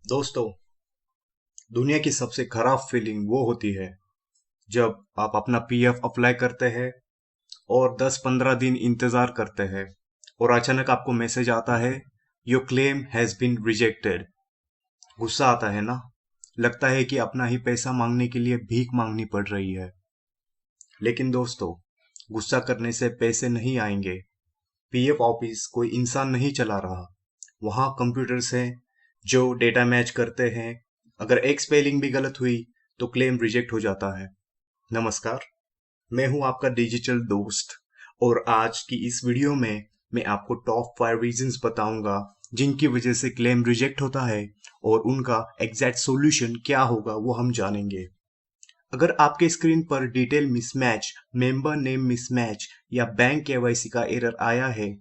दोस्तों, दुनिया की सबसे खराब फीलिंग वो होती है जब आप अपना पीएफ अप्लाई करते हैं और 10-15 दिन इंतजार करते हैं और अचानक आपको मैसेज आता है, your claim has been rejected. गुस्सा आता है ना। लगता है कि अपना ही पैसा मांगने के लिए भीख मांगनी पड़ रही है। लेकिन दोस्तों, गुस्सा करने से पैसे नहीं आएंगे। पीएफ ऑफिस कोई इंसान नहीं चला रहा। वहाँ कंप्यूटर्स हैं जो डेटा मैच करते हैं। अगर एक स्पेलिंग भी गलत हुई तो क्लेम रिजेक्ट हो जाता है। नमस्कार, मैं हूं आपका डिजिटल दोस्त और आज की इस वीडियो में मैं आपको टॉप 5 रीजंस बताऊंगा जिनकी वजह से क्लेम रिजेक्ट होता है और उनका एग्जैक्ट सॉल्यूशन क्या होगा वो हम जानेंगे। अगर आपके स्क्रीन पर detail mismatch, member name mismatch या बैंक केवाईसी का एरर आया है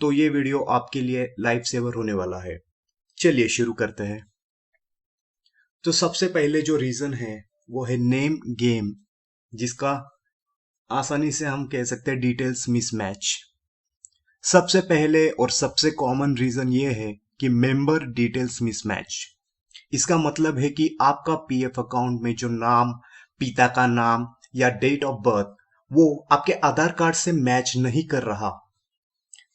तो ये वीडियो आपके लिए लाइफ सेवर होने वाला है। चलिए शुरू करते हैं। तो सबसे पहले जो रीजन है वो है नेम गेम, जिसका आसानी से हम कह सकते हैं डिटेल्स मिसमैच। सबसे पहले और सबसे कॉमन रीजन ये है कि मेंबर डिटेल्स मिसमैच। इसका मतलब है कि आपका पीएफ अकाउंट में जो नाम, पिता का नाम या डेट ऑफ बर्थ वो आपके आधार कार्ड से मैच नहीं कर रहा।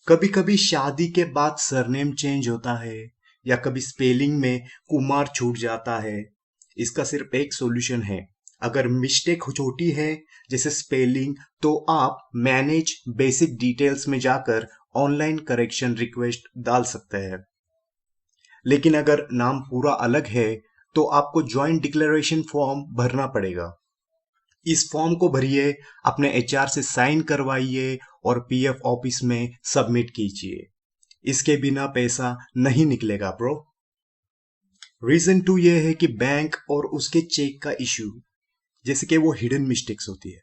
कभी कभी शादी के बाद सरनेम चेंज होता है या कभी स्पेलिंग में कुमार छूट जाता है। इसका सिर्फ एक सॉल्यूशन है। अगर मिस्टेक छोटी है जैसे स्पेलिंग, तो आप मैनेज बेसिक डिटेल्स में जाकर ऑनलाइन करेक्शन रिक्वेस्ट डाल सकते हैं। लेकिन अगर नाम पूरा अलग है तो आपको ज्वाइंट डिक्लेरेशन फॉर्म भरना पड़ेगा। इस फॉर्म को भरिए, अपने एचआर से साइन करवाइए और पीएफ ऑफिस में सबमिट कीजिए। इसके बिना पैसा नहीं निकलेगा ब्रो। रीजन 2 ये है कि बैंक और उसके चेक का इश्यू, जैसे कि वो हिडन मिस्टेक्स होती है।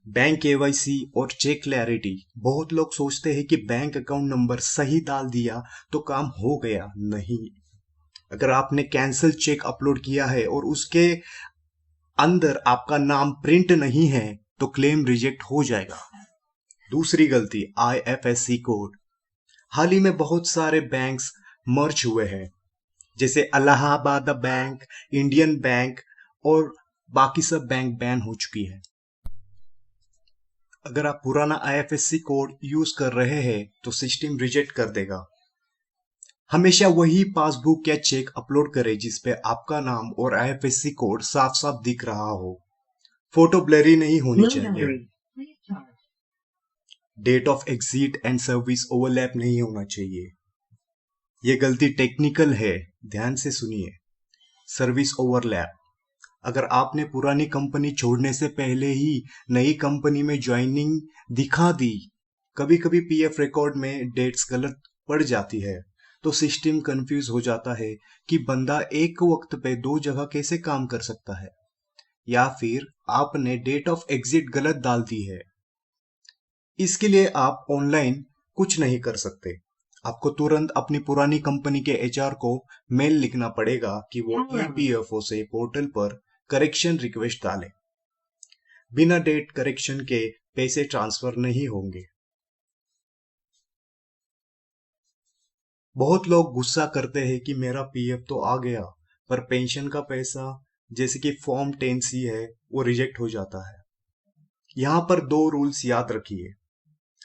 बैंक केवाईसी और चेक क्लैरिटी, बहुत लोग सोचते हैं कि बैंक अकाउंट नंबर सही डाल दिया तो काम हो गया। नहीं, अगर आपने कैंसिल चेक अपलोड किया है और उसके अंदर आपका नाम प्रिंट नहीं है तो क्लेम रिजेक्ट हो जाएगा। दूसरी गलती, आईएफएससी कोड। हाल ही में बहुत सारे बैंक्स मर्ज हुए हैं, जैसे इलाहाबाद बैंक, इंडियन बैंक और बाकी सब बैंक बैन हो चुकी है। अगर आप पुराना आईएफएससी कोड यूज कर रहे हैं तो सिस्टम रिजेक्ट कर देगा। हमेशा वही पासबुक या चेक अपलोड करें जिसपे आपका नाम और आईएफएससी कोड साफ साफ दिख रहा हो। फोटो ब्लरी नहीं होनी चाहिए। Date of exit and service overlap नहीं होना चाहिए। ये गलती टेक्निकल है, ध्यान से सुनिए। सर्विस ओवरलैप, अगर आपने पुरानी कंपनी छोड़ने से पहले ही नई कंपनी में ज्वाइनिंग दिखा दी, कभी कभी पीएफ रिकॉर्ड में डेट्स गलत पड़ जाती है तो सिस्टम कंफ्यूज हो जाता है कि बंदा एक वक्त पे दो जगह कैसे काम कर सकता है, या फिर आपने डेट ऑफ एग्जिट गलत डाल दी है। इसके लिए आप ऑनलाइन कुछ नहीं कर सकते। आपको तुरंत अपनी पुरानी कंपनी के एचआर को मेल लिखना पड़ेगा कि वो ईपीएफओ से पोर्टल पर करेक्शन रिक्वेस्ट डालें। बिना डेट करेक्शन के पैसे ट्रांसफर नहीं होंगे। बहुत लोग गुस्सा करते हैं कि मेरा पीएफ तो आ गया पर पेंशन का पैसा, जैसे कि फॉर्म 10C है, वो रिजेक्ट हो जाता है। यहाँ पर दो रूल्स याद रखिए।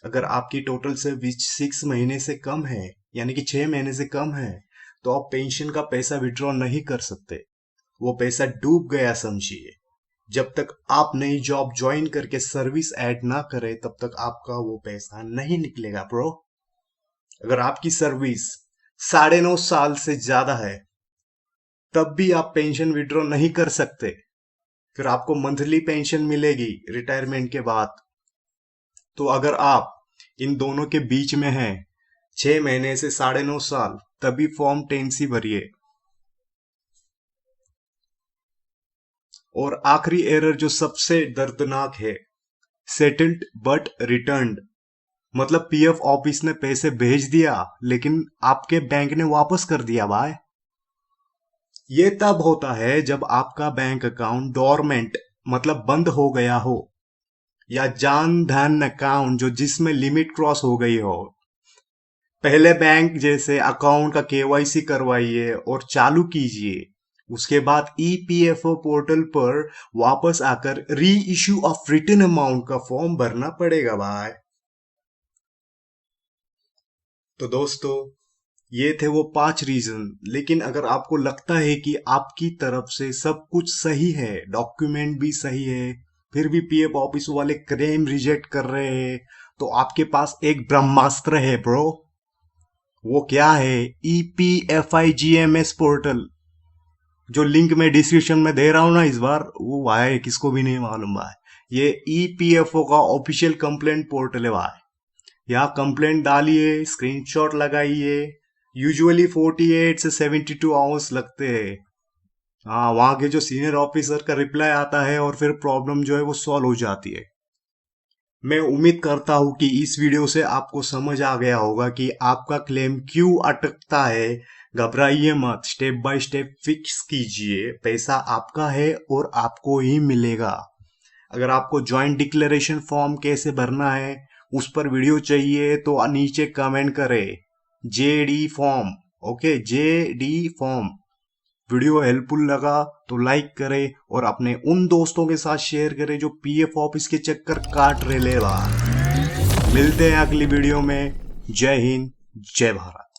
अगर आपकी टोटल सर्विस 6 महीने से कम है, यानी कि 6 महीने से कम है, तो आप पेंशन का पैसा विड्रॉ नहीं कर सकते। वो पैसा डूब गया समझिए। जब तक आप नई जॉब ज्वाइन करके सर्विस ऐड ना करें तब तक आपका वो पैसा नहीं निकलेगा ब्रो। अगर आपकी सर्विस 9.5 साल से ज्यादा है तब भी आप पेंशन विड्रॉ नहीं कर सकते। फिर आपको मंथली पेंशन मिलेगी रिटायरमेंट के बाद। तो अगर आप इन दोनों के बीच में हैं, 6 महीने से 9.5 साल, तभी फॉर्म 10C भरिए। और आखिरी एरर जो सबसे दर्दनाक है, सेटल्ड बट रिटर्न्ड। मतलब पीएफ ऑफिस ने पैसे भेज दिया लेकिन आपके बैंक ने वापस कर दिया भाई। ये तब होता है जब आपका बैंक अकाउंट डोरमेंट, मतलब बंद हो गया हो, या जान धन अकाउंट जो जिसमें लिमिट क्रॉस हो गई हो। पहले बैंक जैसे अकाउंट का केवाईसी करवाइए और चालू कीजिए। उसके बाद ईपीएफओ पोर्टल पर वापस आकर री इश्यू ऑफ रिटर्न अमाउंट का फॉर्म भरना पड़ेगा भाई। तो दोस्तों, ये थे वो 5 रीजन। लेकिन अगर आपको लगता है कि आपकी तरफ से सब कुछ सही है, डॉक्यूमेंट भी सही है, फिर भी पीएफ ऑफिस वाले क्लेम रिजेक्ट कर रहे हैं, तो आपके पास एक ब्रह्मास्त्र है ब्रो। वो क्या है? EPFIGMS पोर्टल, जो लिंक मैं डिस्क्रिप्शन में दे रहा हूं ना इस बार, वो भाई किसको भी नहीं मालूम भाई। ये ईपीएफओ का ऑफिशियल कंप्लेंट पोर्टल है भाई। यहाँ कंप्लेंट डालिए, स्क्रीनशॉट लगाइए। यूजुअली 48 से 72 आवर्स लगते हैं। हाँ, वहाँ के जो सीनियर ऑफिसर का रिप्लाई आता है और फिर प्रॉब्लम जो है वो सॉल्व हो जाती है। मैं उम्मीद करता हूँ कि इस वीडियो से आपको समझ आ गया होगा कि आपका क्लेम क्यों अटकता है। घबराइए मत, स्टेप बाय स्टेप फिक्स कीजिए। पैसा आपका है और आपको ही मिलेगा। अगर आपको जॉइंट डिक्लेरेशन फॉर्म कैसे भरना है उस पर वीडियो चाहिए तो नीचे कमेंट करें JD form. Okay, JD form. Video helpful लगा तो लाइक करें और अपने उन दोस्तों के साथ शेयर करें जो पीएफ ऑफिस के चक्कर काट रहे ले रहा। मिलते हैं अगली वीडियो में। जय हिंद, जय भारत।